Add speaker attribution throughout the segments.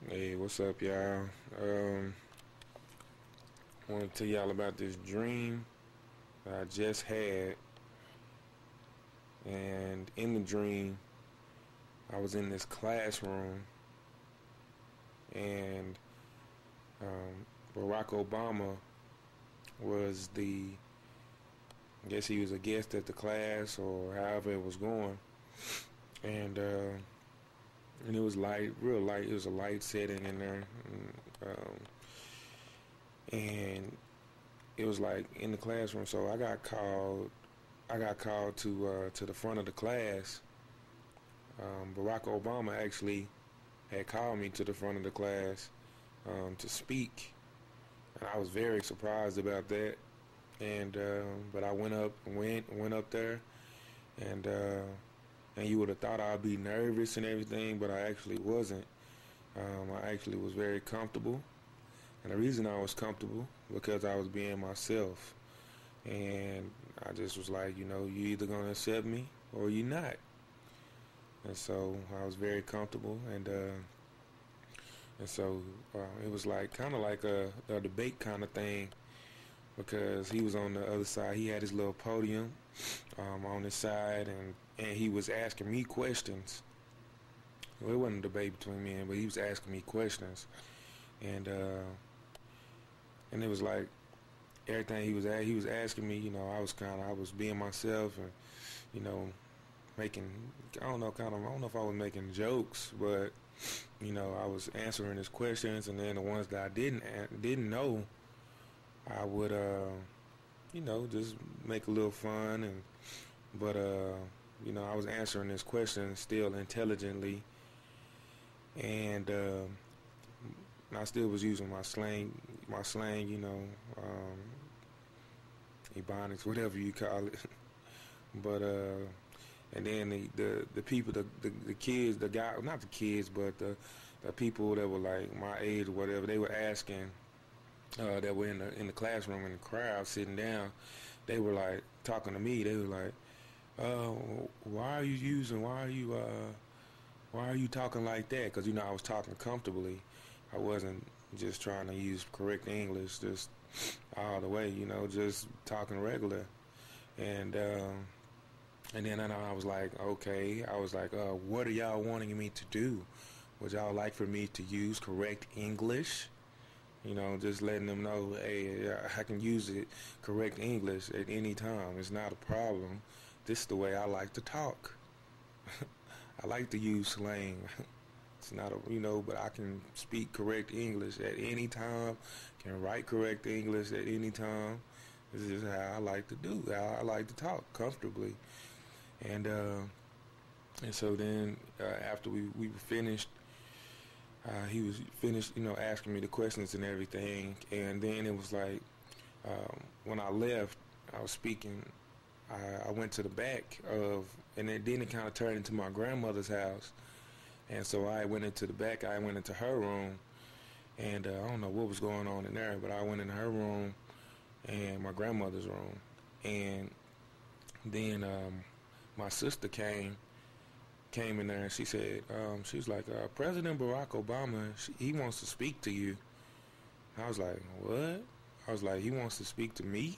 Speaker 1: Hey, what's up, y'all? I want to tell y'all about this dream that I just had. And in the dream, I was in this classroom, and Barack Obama was I guess he was a guest at the class, or however it was going. And it was light, real light. It was a light setting in there. And it was like in the classroom. So I got called to the front of the class. Barack Obama actually had called me to the front of the class to speak, and I was very surprised about that. And but I went up there, and and you would have thought I'd be nervous and everything, but I actually wasn't. I actually was very comfortable, and the reason I was comfortable because I was being myself. And I just was like, you either gonna accept me or you not. And so I was very comfortable, and so it was like kind of like a debate kind of thing, because he was on the other side. He had his little podium on his side, and he was asking me questions. Well, it wasn't a debate between me and him, but he was asking me questions, and and it was like everything he was asking me. I was being myself, and you know making, I don't know if I was making jokes, but I was answering his questions, and then the ones that I didn't know, I would just make a little fun. But I was answering his questions still intelligently, and I still was using my slang, ebonics, whatever you call it. But and then the people, the kids, the guy, not the kids, but the people that were like my age or whatever, they were asking, that were in the classroom, in the crowd sitting down. They were like talking to me. They were like, why are you talking like that? Because I was talking comfortably. I wasn't just trying to use correct English just all the way, just talking regular. And then I was like, okay. I was like, what are y'all wanting me to do? Would y'all like for me to use correct English? Just letting them know, hey, I can use it, correct English at any time. It's not a problem. This is the way I like to talk. I like to use slang. It's not but I can speak correct English at any time, can write correct English at any time. This is how I like to do, how I like to talk comfortably. And so then after we were finished, he was finished, asking me the questions and everything. And then it was like, when I left, I was speaking. I went to the back and then it kind of turned into my grandmother's house. And so I went into the back. I went into her room, and I don't know what was going on in there, but I went in her room and my grandmother's room. And then my sister came in there, and she said, she was like, President Barack Obama, he wants to speak to you. And I was like, what? I was like, he wants to speak to me?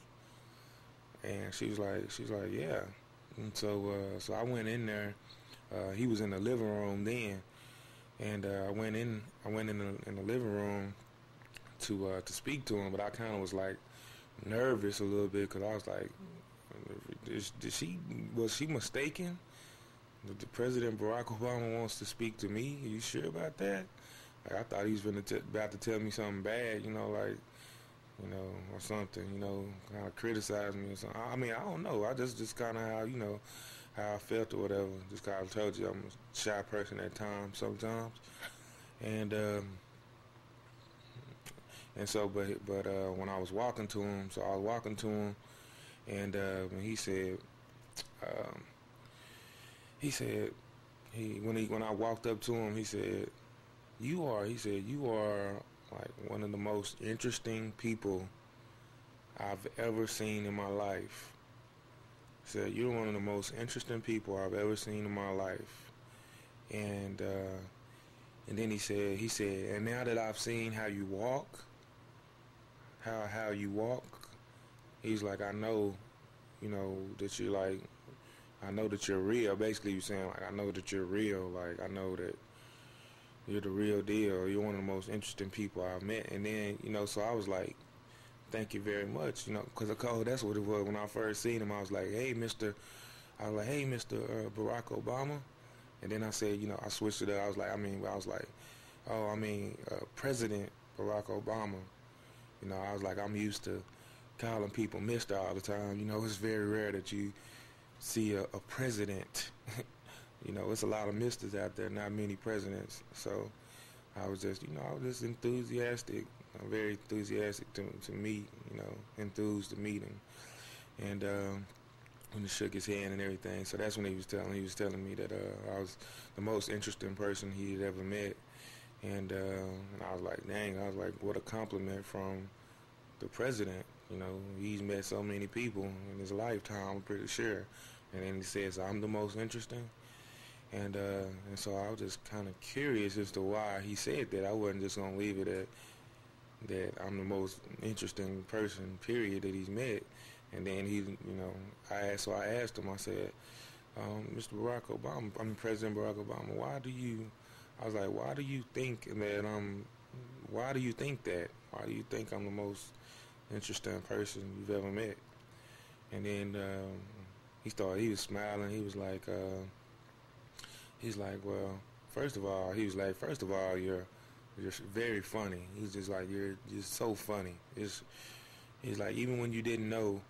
Speaker 1: And she was like, yeah. And so I went in there. He was in the living room then, and I went in the living room to speak to him. But I kind of was like nervous a little bit, because I was like, was she mistaken? The President Barack Obama wants to speak to me. Are you sure about that? Like, I thought he was about to tell me something bad, or something, kind of criticize me or something. I mean, I don't know. I just kind of how I felt or whatever. Just kind of told you I'm a shy person at times, sometimes, and so, but when I was walking to him, and um, he said when I walked up to him, he said, you are like one of the most interesting people I've ever seen in my life. He said, you're one of the most interesting people I've ever seen in my life. And And then he said, and now that I've seen how you walk, how you walk, he's like, I know, that you're like, I know that you're real. Basically, you're saying like, I know that you're real. Like, I know that you're the real deal. You're one of the most interesting people I've met. And then, so I was like, thank you very much, because that's what it was when I first seen him. I was like, hey, Mr. Barack Obama. And then I said, I switched it up. I was like, oh, President Barack Obama. I was like, I'm used to calling people Mr. all the time. It's very rare that you see a president. It's a lot of misters out there, not many presidents. So I was just, enthusiastic, very enthusiastic to meet, enthused to meet him. And when he shook his hand and everything, so that's when he was telling me that I was the most interesting person he had ever met. And I was like, dang, what a compliment from the president. He's met so many people in his lifetime, I'm pretty sure. And then he says, I'm the most interesting. And so I was just kind of curious as to why he said that. I wasn't just going to leave it at that I'm the most interesting person, period, that he's met. And then I asked him, I said, Mr. Barack Obama, President Barack Obama, why do you think that why do you think that? Why do you think I'm the most interesting person you've ever met? And then he was smiling. He's like, well, first of all, you're very funny. He's just like, you're just so funny. He's like, even when you didn't know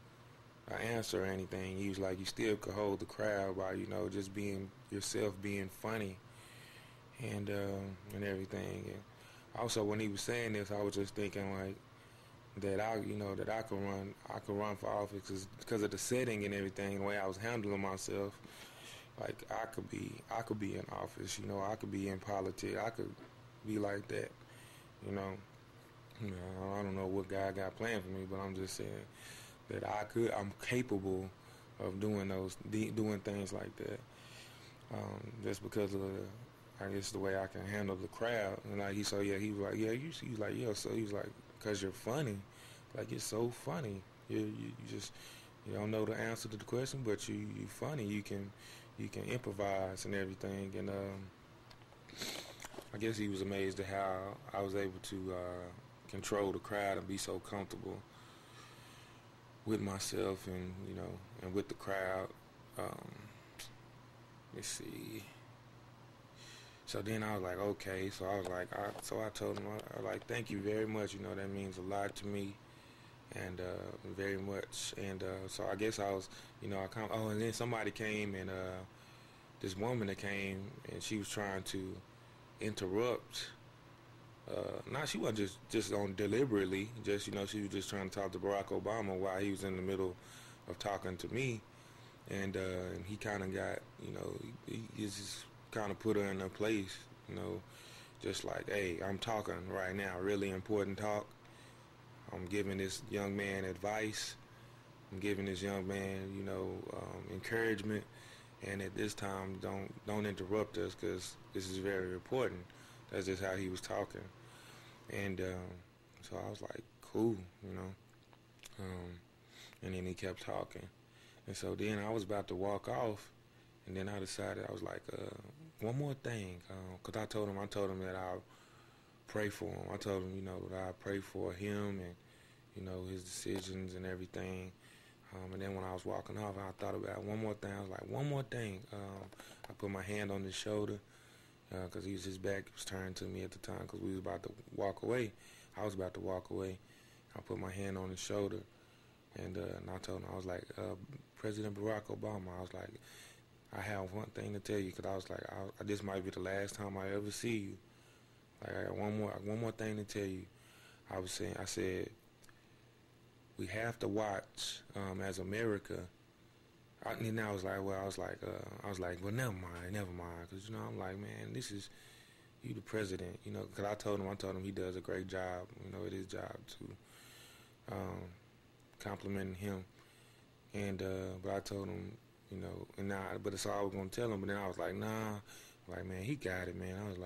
Speaker 1: an answer or anything, he was like, you still could hold the crowd by, just being yourself, being funny, and everything. And also, when he was saying this, I was just thinking like that I could run for office because of the setting and everything, the way I was handling myself. Like I could be in office, I could be in politics, I could be like that, you know. I don't know what God got planned for me, but I'm just saying that I'm capable of doing things like that, just because of I guess the way I can handle the crowd. And like he was like, yeah, he's like, yeah, so he's like, cause you're funny, like you're so funny, you just you don't know the answer to the question, but you funny, you can improvise and everything. And I guess he was amazed at how I was able to control the crowd and be so comfortable with myself and and with the crowd. Let's see. So then I was like, okay. So I was like, I told him, I was like, thank you very much. That means a lot to me, and very much. And so I guess I was, and then somebody came, and this woman that came, and she was trying to interrupt. She wasn't just on deliberately. Just she was just trying to talk to Barack Obama while he was in the middle of talking to me, and he kind of got, he just kind of put her in her place, just like, hey, I'm talking right now, really important talk. I'm giving this young man advice. I'm giving this young man, encouragement. And at this time, don't interrupt us because this is very important. That's just how he was talking. And so I was like, cool, and then he kept talking. And so then I was about to walk off, and then I decided, I was like, one more thing, because I told him that I'll pray for him. I told him, that I pray for him and, his decisions and everything. And then when I was walking off, I thought about one more thing. I was like, one more thing. I put my hand on his shoulder because his back was turned to me at the time because we was about to walk away. I was about to walk away. I put my hand on his shoulder, and I told him, I was like, President Barack Obama, I was like, I have one thing to tell you because I was like, this might be the last time I ever see you. Like, I got one more thing to tell you. I said, we have to watch as America. And I was like, well, never mind, because I'm like, man, this is you, the president, because I told him he does a great job, it is job to complimenting him, and but I told him, but so I was gonna tell him, but then I was like, nah, like, man, he got it, man. I was like.